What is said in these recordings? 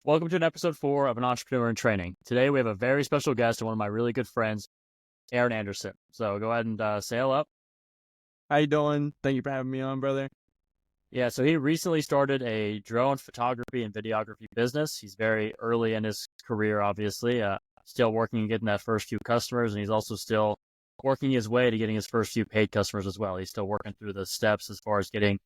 Welcome to an episode 4 of An Entrepreneur in Training. Today we have a very special guest and one of my really good friends, Aaron Anderson. So go ahead and say hello. How you doing? Thank you for having me on, brother. Yeah, so he recently started a drone photography and videography business. He's very early in his career, obviously, still working and getting that first few customers, and he's also still working his way to getting his first few paid customers as well. He's still working through the steps as far as getting,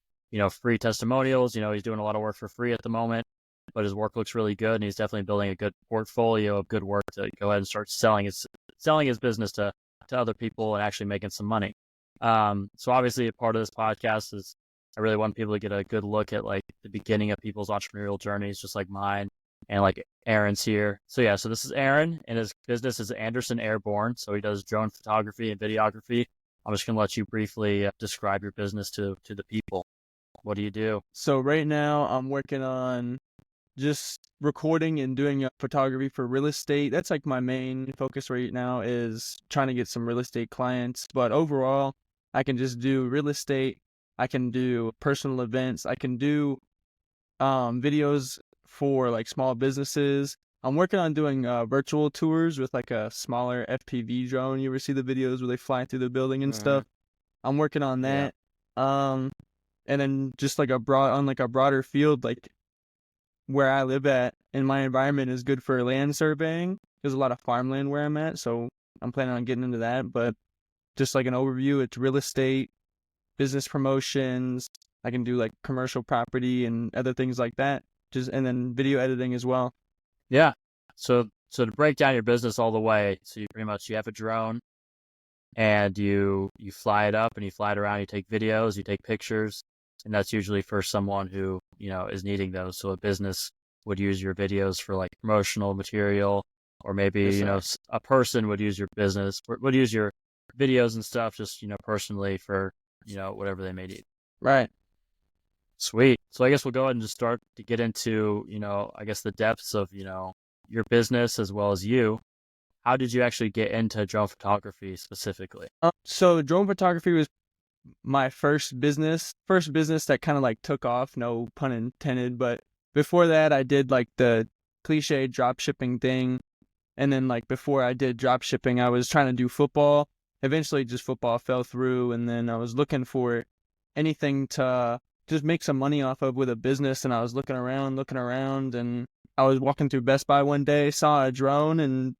free testimonials. He's doing a lot of work for free at the moment, but his work looks really good, and he's definitely building a good portfolio of good work to go ahead and start selling his business to other people and actually making some money. So obviously a part of this podcast is I really want people to get a good look at like the beginning of people's entrepreneurial journeys, just like mine and like Aaron's here. So this is Aaron, and his business is Anderson Airborne. So he does drone photography and videography. I'm just going to let you briefly describe your business to the people. What do you do? So right now I'm working on just recording and doing photography for real estate. That's like my main focus right now, is trying to get some real estate clients. But overall, I can just do real estate. I can do personal events. I can do videos for like small businesses. I'm working on doing virtual tours with like a smaller FPV drone. You ever see the videos where they fly through the building and stuff? I'm working on Yeah. that. And then just like a broader field, like where I live at and my environment is good for land surveying. There's a lot of farmland where I'm at, so I'm planning on getting into that. But just like an overview, it's real estate, business promotions. I can do like commercial property and other things like that. And then video editing as well. Yeah. So to break down your business all the way, so you have a drone and you fly it up and you fly it around, you take videos, you take pictures, and that's usually for someone who, is needing those. So a business would use your videos for like promotional material, or maybe, Yes, a person would use your videos and stuff just, personally for, whatever they may need. right. Sweet. So I guess we'll go ahead and just start to get into, I guess the depths of, your business as well as you. How did you actually get into drone photography specifically? So drone photography was my first business that kind of like took off, no pun intended. But before that, I did like the cliche drop shipping thing. And then like before I did drop shipping, I was trying to do football. Eventually just football fell through. And then I was looking for anything to just make some money off of with a business. And I was looking around, and I was walking through Best Buy one day, saw a drone, and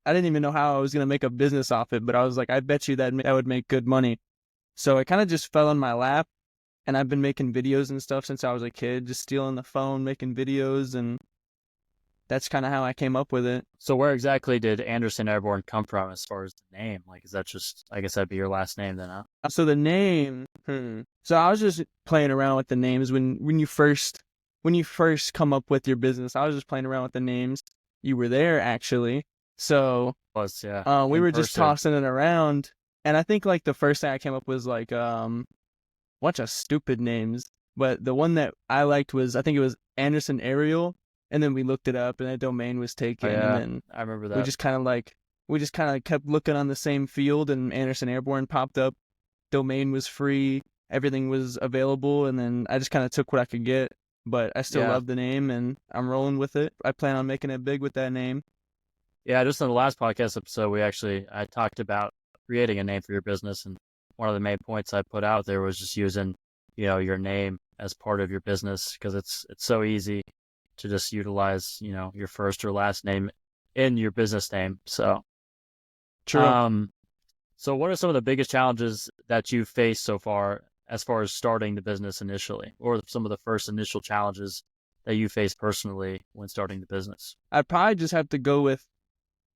I didn't even know how I was going to make a business off it. But I was like, I bet you that would make good money. So it kind of just fell in my lap, and I've been making videos and stuff since I was a kid, just stealing the phone, making videos, and that's kind of how I came up with it. So where exactly did Anderson Airborne come from as far as the name? Like, is that just, I guess that'd be your last name then, huh? So the name, so I was just playing around with the names when you first come up with your business. I was just playing around with the names. You were there actually, so Yeah, we in were just person. tossing it around, and I think like the first thing I came up with was like bunch of stupid names, but the one that I liked was, I think it was Anderson Aerial, and then we looked it up and that domain was Oh taken, and yeah, then I remember we that. just kind of kept looking on the same field, and Anderson Airborne popped up. Domain was free, everything was available, and then I just kind of took what I could get. But I still Yeah. love the name, and I'm rolling with it. I plan on making it big with that name. Yeah, just in the last podcast episode, I talked about creating a name for your business, and one of the main points I put out there was just using, your name as part of your business, because it's so easy to just utilize, your first or last name in your business name. So, True. um, so what are some of the biggest challenges that you've faced so far as far as starting the business initially, or some of the first initial challenges that you faced personally when starting the business? I'd probably just have to go with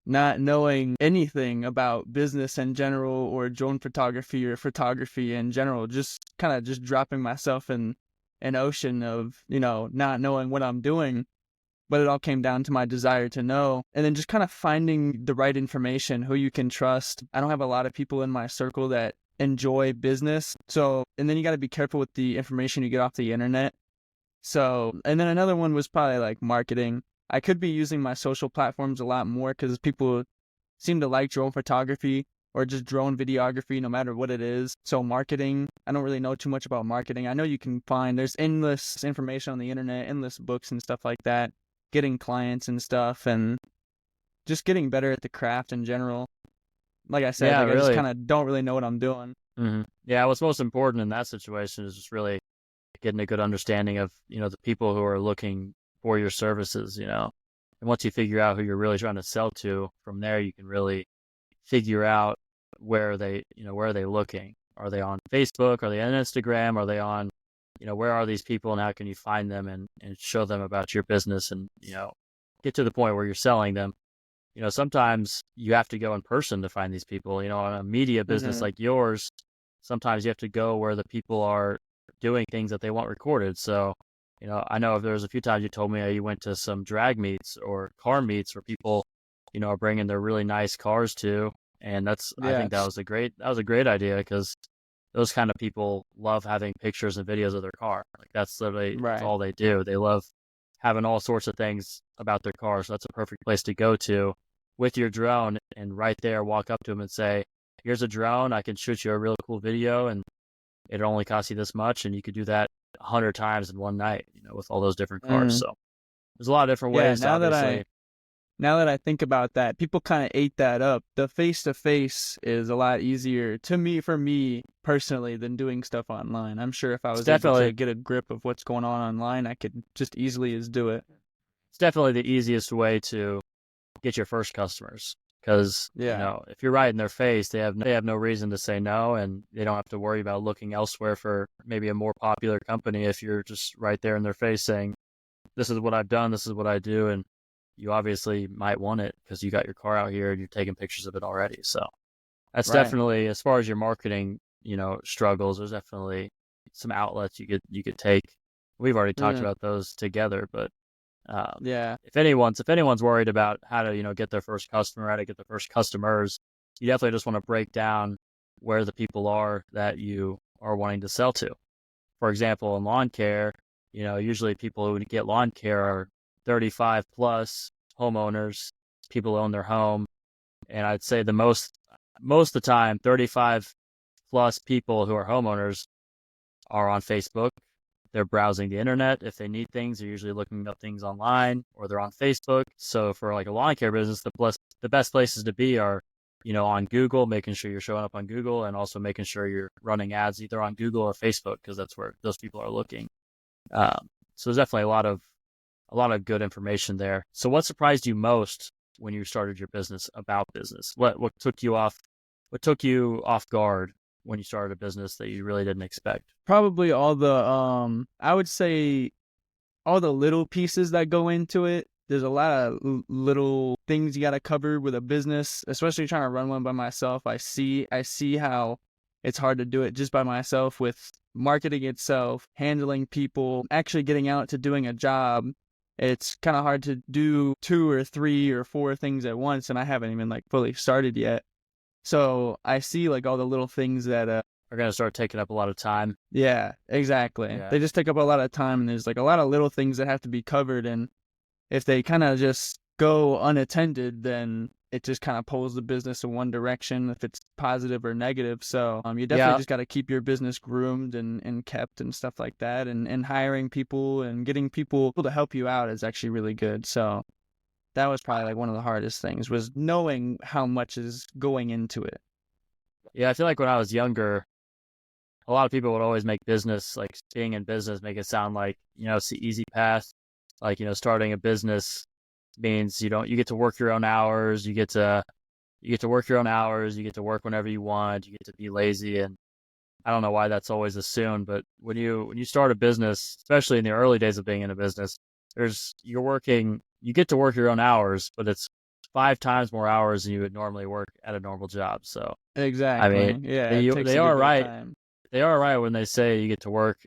not knowing anything about business in general, or drone photography or photography in general, just kind of just dropping myself in an ocean of, not knowing what I'm doing. But it all came down to my desire to know, and then just kind of finding the right information, who you can trust. I don't have a lot of people in my circle that enjoy business. So, and then you got to be careful with the information you get off the internet. So, and then another one was probably like marketing. I could be using my social platforms a lot more, because people seem to like drone photography or just drone videography, no matter what it is. So marketing, I don't really know too much about marketing. I know there's endless information on the internet, endless books and stuff like that. getting clients and stuff, and just getting better at the craft in general. Like I said, Yeah, like I just really. kind of don't really know what I'm doing. Yeah, what's most important in that situation is just really getting a good understanding of, the people who are looking for your services, And once you figure out who you're really trying to sell to, from there you can really figure out where are they looking? Are they on Facebook? Are they on Instagram? Are they on, where are these people and how can you find them and show them about your business and, get to the point where you're selling them. Sometimes you have to go in person to find these people, on a media business Hmm. like yours, sometimes you have to go where the people are doing things that they want recorded. So, I know if there was a few times you told me you went to some drag meets or car meets where people, are bringing their really nice cars to, and I Yeah. think that was a great idea because those kind of people love having pictures and videos of their car. Like that's Right. all they do. They love having all sorts of things about their car. So that's a perfect place to go to with your drone and right there walk up to them and say, here's a drone. I can shoot you a really cool video and it only costs you this much. And you could do that 100 times in one night, with all those different cars. Mm. So there's a lot of different Yeah. ways to obviously. Now that I think about that, people kind of ate that up. The face to face is a lot easier for me personally, than doing stuff online. I'm sure if I It's was able to definitely, get a grip of what's going on online, I could just easily as do it. it's definitely the easiest way to get your first customers because, Yeah. if you're right in their face, they have no reason to say no and they don't have to worry about looking elsewhere for maybe a more popular company if you're just right there in their face saying, this is what I've done, this is what I do, and you obviously might want it because you got your car out here and you're taking pictures of it already. So that's Right. definitely, as far as your marketing, struggles, there's definitely some outlets you could take. We've already talked Mm. about those together, but Yeah. if anyone's worried about how to, get their first customer, how to get their first customers, you definitely just want to break down where the people are that you are wanting to sell to. For example, in lawn care, usually people who get lawn care are 35 plus homeowners, people who own their home. And I'd say most of the time, 35 plus people who are homeowners are on Facebook. They're browsing the internet. If they need things, they're usually looking up things online or they're on Facebook. So for like a lawn care business, the best places to be are, on Google, making sure you're showing up on Google and also making sure you're running ads either on Google or Facebook because that's where those people are looking. So there's definitely a lot of good information there. So what surprised you most when you started your business about business? What took you off guard when you started a business that you really didn't expect? Probably all the I would say all the little pieces that go into it. There's a lot of little things you got to cover with a business, especially trying to run one by myself. I see how it's hard to do it just by myself with marketing itself, handling people, actually getting out to doing a job. It's kind of hard to do 2 or 3 or 4 things at once, and I haven't even like fully started yet. So I see like all the little things that Are going to start taking up a lot of time. yeah, exactly. Yeah. They just take up a lot of time, and there's like a lot of little things that have to be covered. And if they kind of just go unattended, then it just kind of pulls the business in one direction, if it's positive or negative. So you definitely Yeah. just got to keep your business groomed and kept and stuff like that. And hiring people and getting people to help you out is actually really good. So that was probably like one of the hardest things, was knowing how much is going into it. Yeah. I feel like when I was younger, a lot of people would always make business, like being in business, make it sound like, it's the easy path. Like, starting a business means you get to work your own hours. You get to work your own hours. You get to work whenever you want. You get to be lazy. And I don't know why that's always assumed, but when you start a business, especially in the early days of being in a business, you get to work your own hours, but it's 5 times more hours than you would normally work at a normal job. So, I mean, Exactly. Yeah, it they takes they a good are bit of right. time. They are right when they say you get to work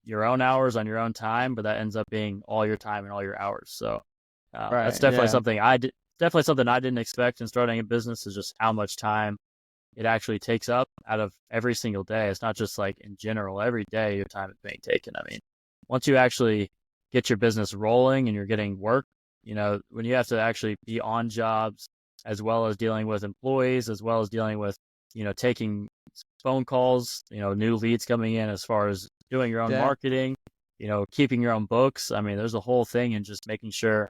your own hours on your own time, but that ends up being all your time and all your hours. So, that's Right. Yeah. definitely something I didn't expect in starting a business is just how much time it actually takes up out of every single day. It's not just like in general, every day your time is being taken. I mean, once you actually get your business rolling and you're getting work, when you have to actually be on jobs as well as dealing with employees, as well as dealing with, taking phone calls, new leads coming in as far as doing your own Yeah. marketing, keeping your own books. I mean, there's a whole thing in just making sure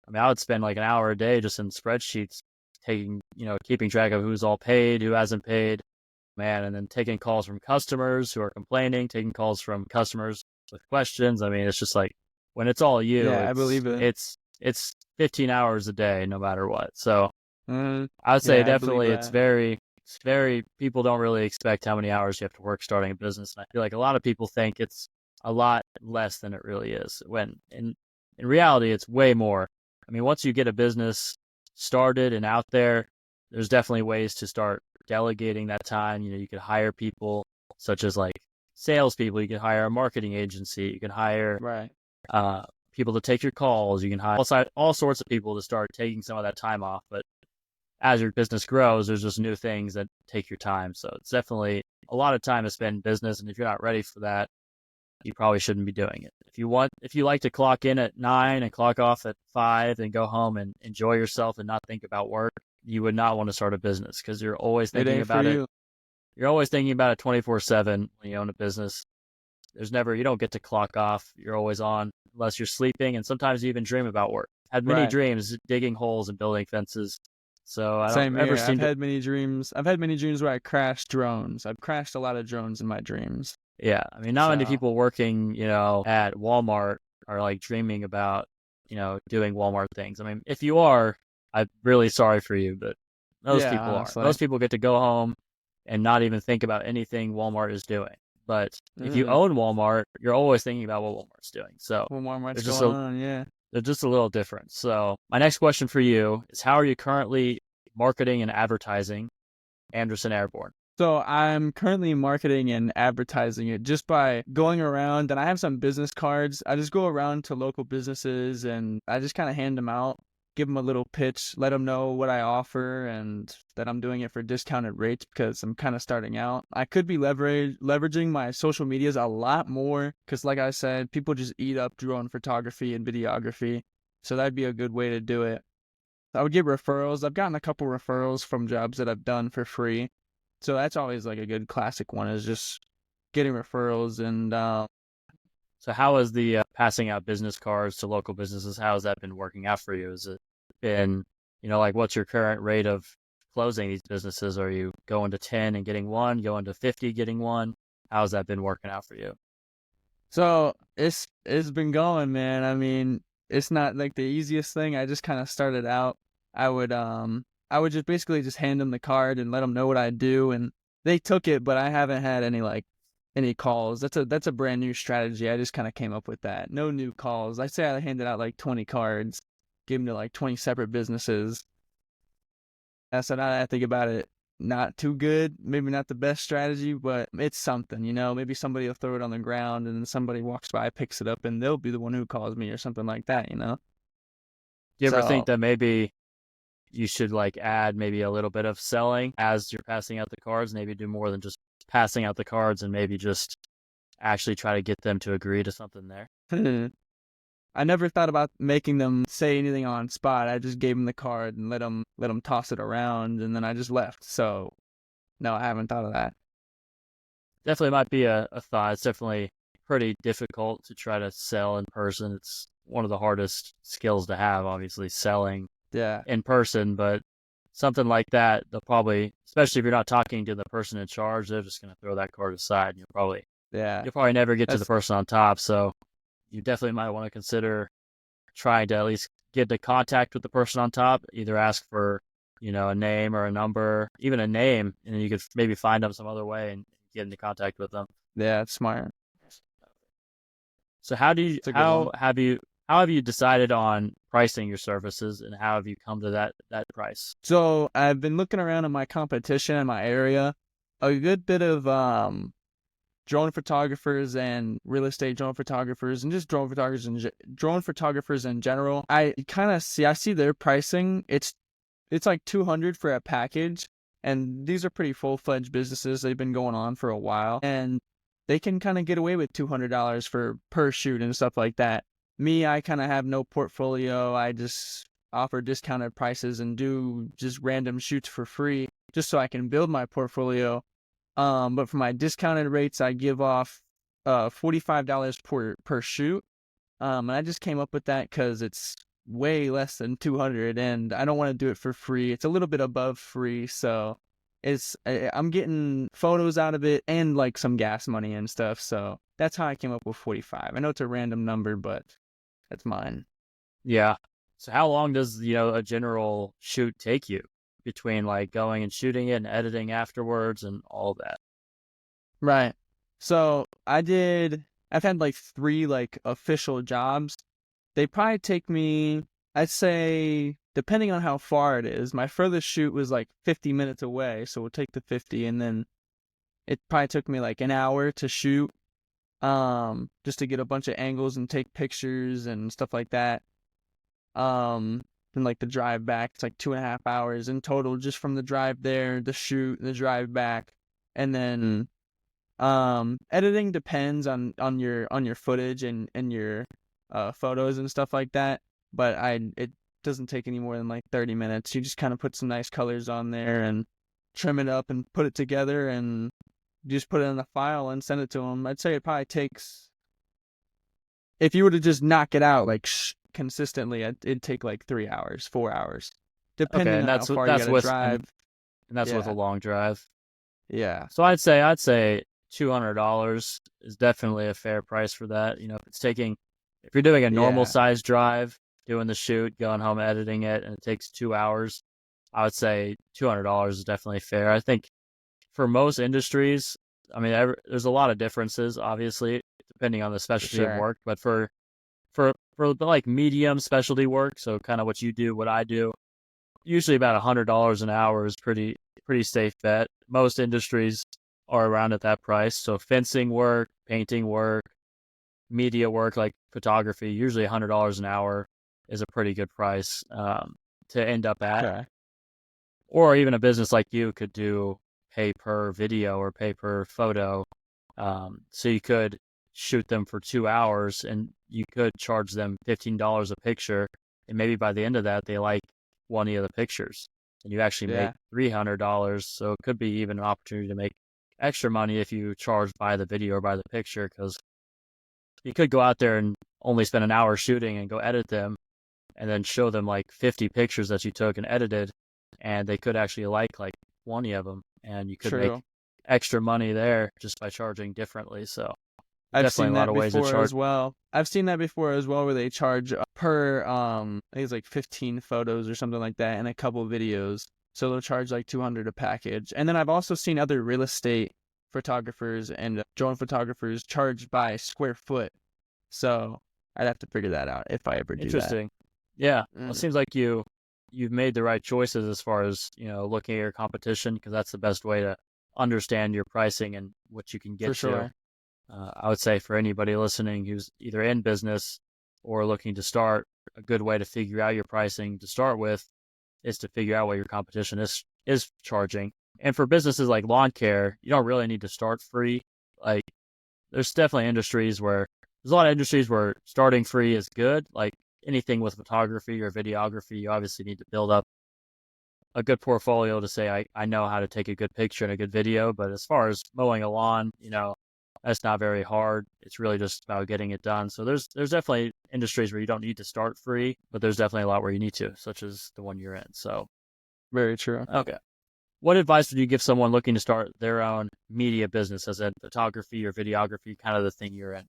I mean, I would spend like an hour a day just in spreadsheets taking, keeping track of who's all paid, who hasn't paid, man, and then taking calls from customers who are complaining, taking calls from customers with questions. I mean, it's just like when it's all you, Yeah, I believe it. it's 15 hours a day, no matter what. So Mm-hmm. I would say Yeah, I believe definitely that. it's very, people don't really expect how many hours you have to work starting a business. And I feel like a lot of people think it's a lot less than it really is, when in reality, it's way more. I mean, once you get a business started and out there, there's definitely ways to start delegating that time. You could hire people such as like salespeople. You can hire a marketing agency. You can hire Right. people to take your calls. You can hire all sorts of people to start taking some of that time off. But as your business grows, there's just new things that take your time. So it's definitely a lot of time to spend in business. And if you're not ready for that, you probably shouldn't be doing it. If you like to clock in at 9 and clock off at 5 and go home and enjoy yourself and not think about work, you would not want to start a business, because you're always It thinking ain't for about it. you. You're always thinking about it 24/7 when you own a business. You don't get to clock off. You're always on unless you're sleeping. And sometimes you even dream about work. Had many Right. dreams digging holes and building fences. So I don't Same ever here. seem to. I've had many dreams where I crashed drones. I've crashed a lot of drones in my dreams. Yeah, I mean, not many So people working, at Walmart are like dreaming about, doing Walmart things. I mean, if you are, I'm really sorry for you, but most yeah, people aren't. honestly. Most people get to go home and not even think about anything Walmart is doing. But if you Mm. own Walmart, you're always thinking about what Walmart's doing. So Well, more what's there's just going on, yeah. they're just a little different. So my next question for you is, how are you currently marketing and advertising Anderson Airborne? So I'm currently marketing and advertising it just by going around, and I have some business cards. I just go around to local businesses and I just kind of hand them out, give them a little pitch, let them know what I offer and that I'm doing it for discounted rates because I'm kind of starting out. I could be leveraging my social medias a lot more because, like I said, people just eat up drone photography and videography. So that'd be a good way to do it. I would get referrals. I've gotten a couple referrals from jobs that I've done for free. So that's always like a good classic one, is just getting referrals. And So how is the passing out business cards to local businesses? How has that been working out for you? Has it been, like, what's your current rate of closing these businesses? Are you going to 10 and getting one, going to 50, getting one? How's that been working out for you? so it's been going, man. I mean, it's not like the easiest thing. I just kind of started out. I would just basically just hand them the card and let them know what I do, and they took it, but I haven't had any calls. That's a brand new strategy. I just kind of came up with that. No new calls. I say I handed out like 20 cards, gave them to like 20 separate businesses. So now that I think about it, not too good. Maybe not the best strategy, but it's something, Maybe somebody will throw it on the ground and then somebody walks by, picks it up, and they'll be the one who calls me or something like that. Do you ever think So that maybe you should like add maybe a little bit of selling as you're passing out the cards? Maybe do more than just passing out the cards, and maybe just actually try to get them to agree to something there. I never thought about making them say anything on spot. I just gave them the card and let them toss it around, and then I just left. So no, I haven't thought of that. Definitely might be a thought. It's definitely pretty difficult to try to sell in person. It's one of the hardest skills to have, obviously, selling Yeah, in person. But something like that, they'll probably, especially if you're not talking to the person in charge, they're just going to throw that card aside. And yeah. you'll probably never get to the That's person on top. So you definitely might want to consider trying to at least get into contact with the person on top. Either ask for, a name or a number, even a name, and then you could maybe find them some other way and get into contact with them. yeah, it's smart. So It's a good one. how have you decided on pricing your services, and how have you come to that price? So I've been looking around at my competition in my area. A good bit of drone photographers and real estate drone photographers and just drone photographers in general. I see their pricing. It's like 200 for a package, and these are pretty full-fledged businesses. They've been going on for a while, and they can kind of get away with $200 for per shoot and stuff like that. Me, I kind of have no portfolio. I just offer discounted prices and do just random shoots for free just so I can build my portfolio. But for my discounted rates, I give off $45 per shoot. And I just came up with that because it's way less than 200, and I don't want to do it for free. It's a little bit above free, so I'm getting photos out of it and like some gas money and stuff. So that's how I came up with 45. I know it's a random number, but that's mine. Yeah. So how long does, a general shoot take you between like going and shooting it and editing afterwards and all that? Right. So I've had like 3 like official jobs. They probably take me, I'd say, depending on how far it is, my furthest shoot was like 50 minutes away. So we'll take the 50, and then it probably took me like an hour to shoot, just to get a bunch of angles and take pictures and stuff like that. And like the drive back, it's like 2.5 hours in total just from the drive there, the shoot, the drive back. And then editing depends on your footage and your photos and stuff like that, but it doesn't take any more than like 30 minutes. You just kind of put some nice colors on there and trim it up and put it together, and you just put it in a file and send it to them. I'd say it probably takes, if you were to just knock it out like consistently, it'd take like 3 hours, 4 hours, Okay, depending and on how far you gotta drive. and that's with a Yeah, long drive. yeah, So I'd say $200 is definitely a fair price for that. If you're doing a normal yeah, size drive, doing the shoot, going home editing it, and it takes 2 hours, I would say $200 is definitely fair. I think for most industries, I mean, there's a lot of differences, obviously, depending on the for specialty of sure. work. But for like medium specialty work, so kind of what you do, what I do, usually about $100 an hour is pretty safe bet. Most industries are around at that price. So fencing work, painting work, media work like photography, usually $100 an hour is a pretty good price to end up at. Okay. Or even a business like you could do pay per video or pay per photo. So you could shoot them for 2 hours and you could charge them $15 a picture. And maybe by the end of that, they like one of the pictures and you actually make Yeah, $300. So it could be even an opportunity to make extra money if you charge by the video or by the picture, because you could go out there and only spend an hour shooting and go edit them and then show them like 50 pictures that you took and edited, and they could actually like 20 of them, and you could make true. extra money there just by charging differently. So I've definitely seen a lot that of ways to before charge. as well. I've seen that before as well, where they charge per I think it's like 15 photos or something like that, and a couple videos. So they'll charge like 200 a package. And then I've also seen other real estate photographers and drone photographers charge by square foot. So I'd have to figure that out if I ever do that. Interesting. Yeah. Well, it Mm, seems like you've made the right choices as far as, looking at your competition, because that's the best way to understand your pricing and what you can for get to. sure. I would say for anybody listening who's either in business or looking to start, a good way to figure out your pricing to start with is to figure out what your competition is charging. And for businesses like lawn care, you don't really need to start free. Like there's definitely industries where there's a lot of industries where starting free is good. Like anything with photography or videography, you obviously need to build up a good portfolio to say I know how to take a good picture and a good video. But as far as mowing a lawn, that's not very hard. It's really just about getting it done. So there's definitely industries where you don't need to start free, but there's definitely a lot where you need to, such as the one you're in. So Very true. okay. What advice would you give someone looking to start their own media business, as in photography or videography, kind of the thing you're in?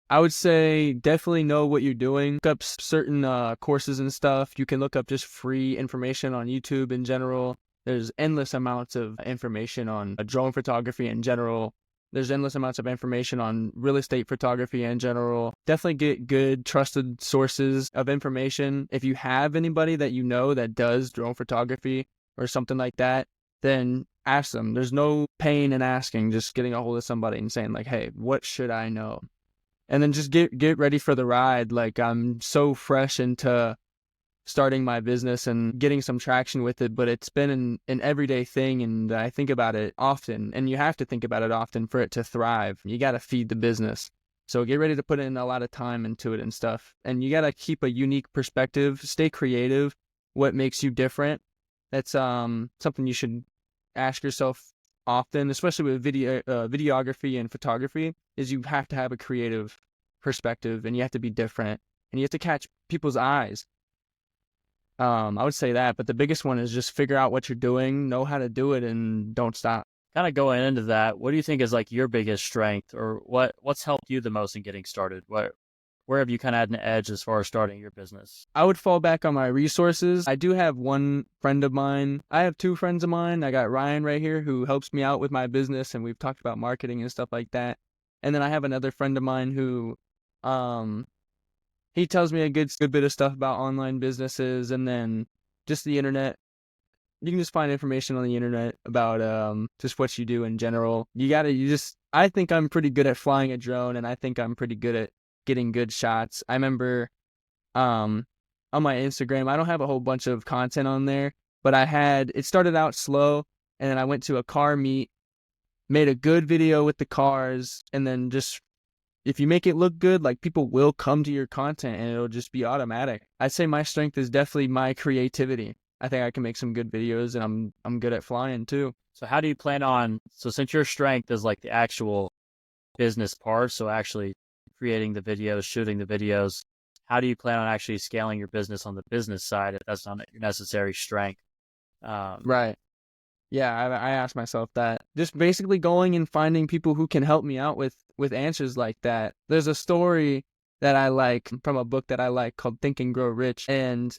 I would say definitely know what you're doing. Look up certain courses and stuff. You can look up just free information on YouTube in general. There's endless amounts of information on drone photography in general. There's endless amounts of information on real estate photography in general. Definitely get good, trusted sources of information. If you have anybody that you know that does drone photography or something like that, then ask them. There's no pain in asking, just getting a hold of somebody and saying like, hey, what should I know? And then just get ready for the ride. Like I'm so fresh into starting my business and getting some traction with it, but it's been an everyday thing, and I think about it often, and you have to think about it often for it to thrive. You got to feed the business. So get ready to put in a lot of time into it and stuff. And you got to keep a unique perspective, stay creative. What makes you different? That's something you should ask yourself often, especially with videography and photography, is you have to have a creative perspective and you have to be different. and you have to catch people's eyes. I would say that, but the biggest one is just figure out what you're doing, know how to do it, and don't stop. Kind of going into that, what do you think is like your biggest strength, or what's helped you the most in getting started? Where have you kind of had an edge as far as starting your business? I would fall back on my resources. I do have one friend of mine. I have two friends of mine. I got Ryan right here who helps me out with my business, and we've talked about marketing and stuff like that. And then I have another friend of mine who, he tells me a good bit of stuff about online businesses, and then just the internet. You can just find information on the internet about just what you do in general. I think I'm pretty good at flying a drone, and I think I'm pretty good at getting good shots. I remember on my Instagram, I don't have a whole bunch of content on there, but it started out slow, and then I went to a car meet, made a good video with the cars, and then just, if you make it look good, like, people will come to your content and it'll just be automatic. I'd say my strength is definitely my creativity. I think I can make some good videos, and I'm good at flying too. So how do you plan on, so since your strength is like the actual business part, so actually creating the videos, shooting the videos, how do you plan on actually scaling your business on the business side if that's not your necessary strength? Right. Yeah, I asked myself that. Just basically going and finding people who can help me out with answers like that. There's a story that I like from a book that I like called Think and Grow Rich. And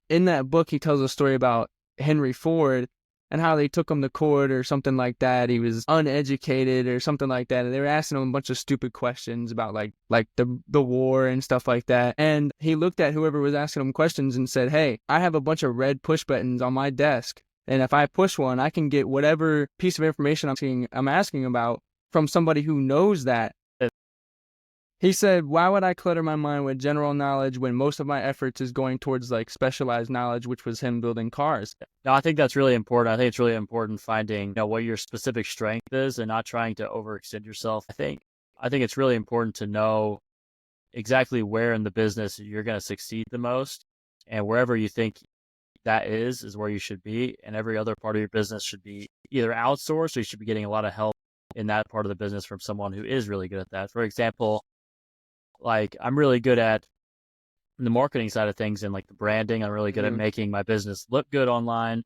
in that book, he tells a story about Henry Ford and how they took him to court or something like that. He was uneducated or something like that. And they were asking him a bunch of stupid questions about like the war and stuff like that. And he looked at whoever was asking him questions and said, "Hey, I have a bunch of red push buttons on my desk. And if I push one, I can get whatever piece of information I'm asking about from somebody who knows that." He said, "Why would I clutter my mind with general knowledge when most of my efforts is going towards like specialized knowledge," which was him building cars. No, I think that's really important. I think it's really important finding, what your specific strength is and not trying to overextend yourself. I think it's really important to know exactly where in the business you're going to succeed the most, and wherever you think that is where you should be. And every other part of your business should be either outsourced, or you should be getting a lot of help in that part of the business from someone who is really good at that. For example, like, I'm really good at the marketing side of things and like the branding. I'm really good at making my business look good online,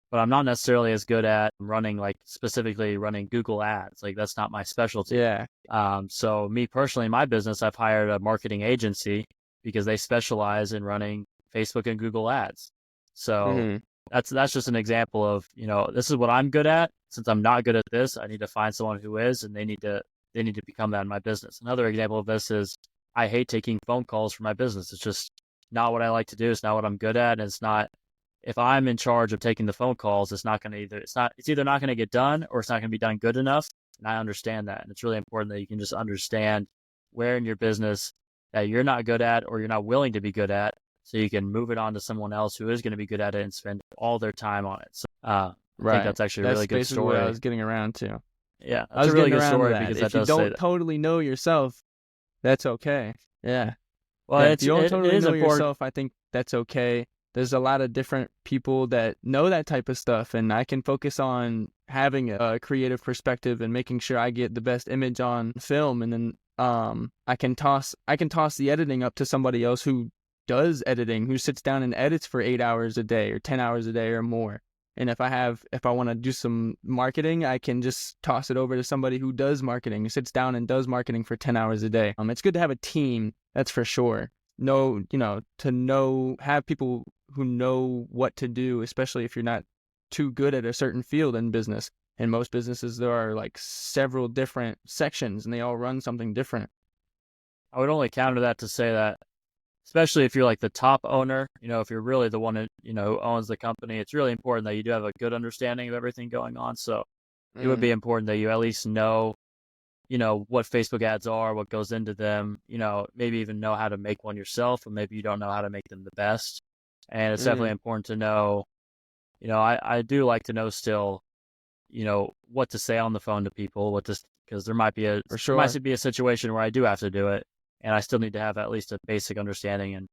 but I'm not necessarily as good at specifically running Google ads. Like, that's not my specialty. Yeah. So me personally, in my business, I've hired a marketing agency because they specialize in running Facebook and Google ads. So that's just an example of, this is what I'm good at. Since I'm not good at this, I need to find someone who is, and they need to become that in my business. Another example of this is I hate taking phone calls for my business. It's just not what I like to do. It's not what I'm good at. And it's not, if I'm in charge of taking the phone calls, it's either not going to get done, or it's not going to be done good enough. And I understand that. And it's really important that you can just understand where in your business that you're not good at, or you're not willing to be good at, so you can move it on to someone else who is going to be good at it and spend all their time on it. So I think that's actually a really good story. What I was getting around to. Yeah, that's a really good story, because if you don't totally know yourself, that's okay. Yeah. Well, if you don't totally know yourself, I think that's okay. There's a lot of different people that know that type of stuff, and I can focus on having a creative perspective and making sure I get the best image on film, and then I can toss the editing up to somebody else who does editing, who sits down and edits for 8 hours a day or 10 hours a day or more. And if I want to do some marketing, I can just toss it over to somebody who does marketing, who sits down and does marketing for 10 hours a day. It's good to have a team, that's for sure. Have people who know what to do, especially if you're not too good at a certain field in business. In most businesses, there are like several different sections, and they all run something different. I would only counter that to say that, especially if you're like the top owner, if you're really the one who owns the company, it's really important that you do have a good understanding of everything going on. So it would be important that you at least know, what Facebook ads are, what goes into them, maybe even know how to make one yourself, or maybe you don't know how to make them the best. And it's definitely important to know, I do like to know still, what to say on the phone to people, because there might be a situation where I do have to do it, and I still need to have at least a basic understanding and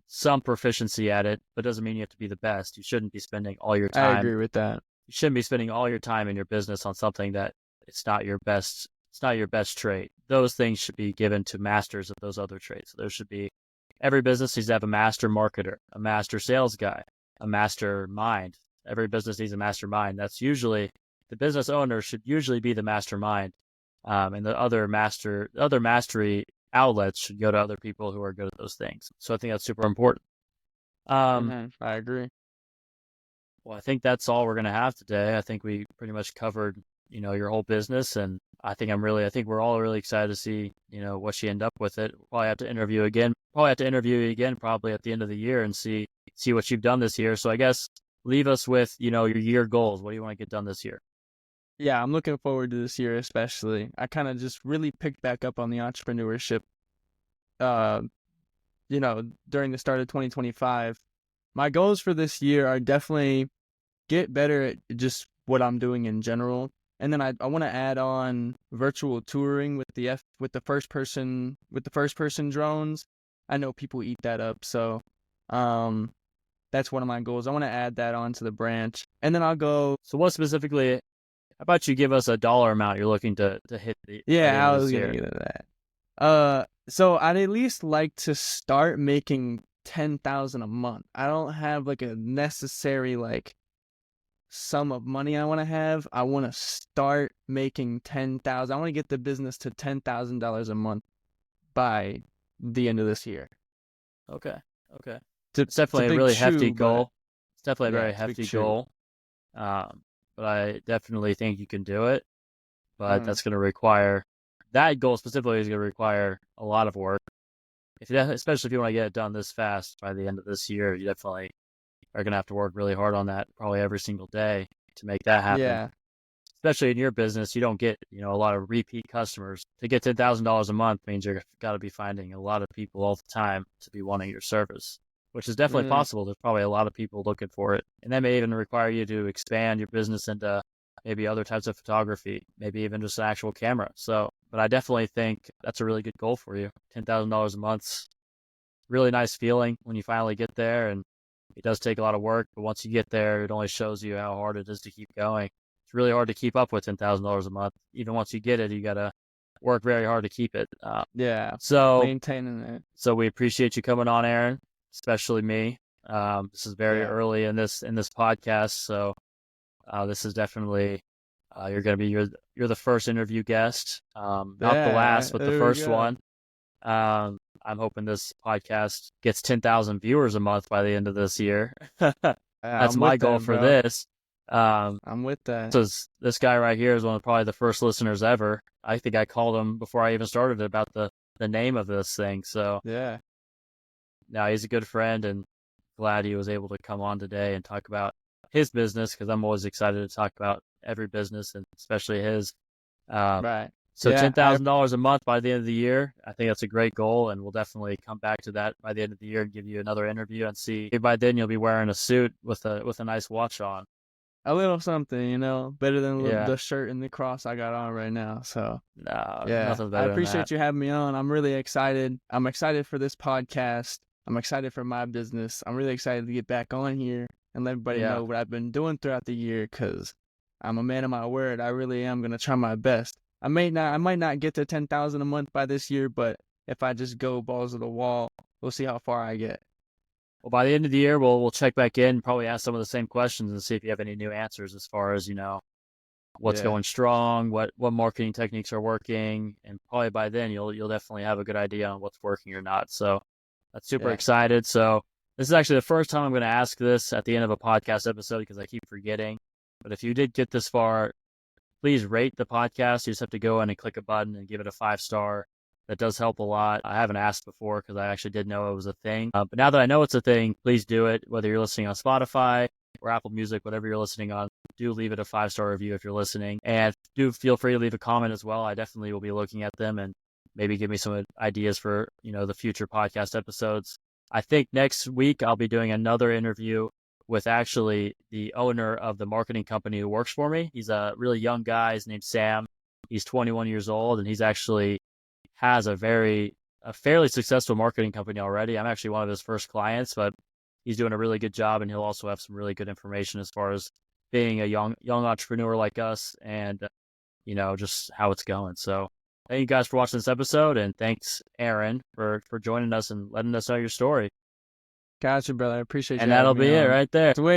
some proficiency at it, but it doesn't mean you have to be the best. You shouldn't be spending all your time. I agree with that. You shouldn't be spending all your time in your business on something that it's not your best trait. Those things should be given to masters of those other traits. So there should be every business needs to have a master marketer, a master sales guy, a mastermind. Every business needs a mastermind. That's usually the business owner should usually be the mastermind, and the other mastery outlets should go to other people who are good at those things. So I think that's super important. I agree. Well, I think that's all we're going to have today. I think we pretty much covered, your whole business, and I think we're all really excited to see, what you end up with it. We'll probably have to interview you again, probably at the end of the year and see what you've done this year. So I guess leave us with, your year goals. What do you want to get done this year? Yeah, I'm looking forward to this year, especially. I kind of just really picked back up on the entrepreneurship, uh, during the start of 2025. My goals for this year are definitely get better at just what I'm doing in general. And then I want to add on virtual touring with the first person drones. I know people eat that up, so that's one of my goals. I want to add that on to the branch. And then I'll go. So what specifically, how about you give us a dollar amount you're looking to hit by the end I of was this gonna year? get to that. So I'd at least like to start making 10,000 a month. I don't have like a necessary like sum of money I want to have. I want to start making 10,000. I want to get the business to $10,000 a month by the end of this year. Okay. It's definitely a really hefty goal. goal. It's definitely a very it's a big hefty chew. goal. But I definitely think you can do it. But that's going to require, that goal specifically is going to require a lot of work. Especially if you want to get it done this fast by the end of this year, you definitely are going to have to work really hard on that probably every single day to make that happen. Yeah. Especially in your business, you don't get, a lot of repeat customers. To get $10,000 a month means you've got to be finding a lot of people all the time to be wanting your service, which is definitely possible. There's probably a lot of people looking for it. And that may even require you to expand your business into maybe other types of photography, maybe even just an actual camera. So, but I definitely think that's a really good goal for you. $10,000 a month's really nice feeling when you finally get there. And it does take a lot of work, but once you get there, it only shows you how hard it is to keep going. It's really hard to keep up with $10,000 a month. Even once you get it, you got to work very hard to keep it. So maintaining it. So we appreciate you coming on, Aaron, especially me. This is very early in this podcast, so this is definitely you're going to be you're the first interview guest, not the last, but the first one. I'm hoping this podcast gets 10,000 viewers a month by the end of this year. That's my goal for this. I'm with that. So this guy right here is one of probably the first listeners ever. I think I called him before I even started about the name of this thing. So yeah, now he's a good friend, and glad he was able to come on today and talk about his business, because I'm always excited to talk about every business and especially his. Right. So $10,000 a month by the end of the year, I think that's a great goal, and we'll definitely come back to that by the end of the year and give you another interview and see if by then you'll be wearing a suit with a nice watch on. A little something, better than the shirt and the cross I got on right now. So nothing better. I appreciate you having me on. I'm really excited. I'm excited for this podcast. I'm excited for my business. I'm really excited to get back on here and let everybody know what I've been doing throughout the year, because I'm a man of my word. I really am going to try my best. I might not get to 10,000 a month by this year, but if I just go balls to the wall, we'll see how far I get. Well, by the end of the year, we'll check back in, probably ask some of the same questions and see if you have any new answers as far as, what's going strong, what marketing techniques are working, and probably by then you'll definitely have a good idea on what's working or not. So that's super excited. So this is actually the first time I'm going to ask this at the end of a podcast episode, because I keep forgetting. But if you did get this far, please rate the podcast. You just have to go in and click a button and give it a 5-star. That does help a lot. I haven't asked before because I actually didn't know it was a thing. But now that I know it's a thing, please do it. Whether you're listening on Spotify or Apple Music, whatever you're listening on, do leave it a 5-star review if you're listening. And do feel free to leave a comment as well. I definitely will be looking at them and maybe give me some ideas for, the future podcast episodes. I think next week I'll be doing another interview with actually the owner of the marketing company who works for me. He's a really young guy. His name's Sam. He's 21 years old, and he's actually has a fairly successful marketing company already. I'm actually one of his first clients, but he's doing a really good job, and he'll also have some really good information as far as being a young entrepreneur like us, and just how it's going. So Thank you guys for watching this episode, and thanks, Aaron, for joining us and letting us know your story. Gotcha, brother. I appreciate you. And that'll be it right there. Sweet.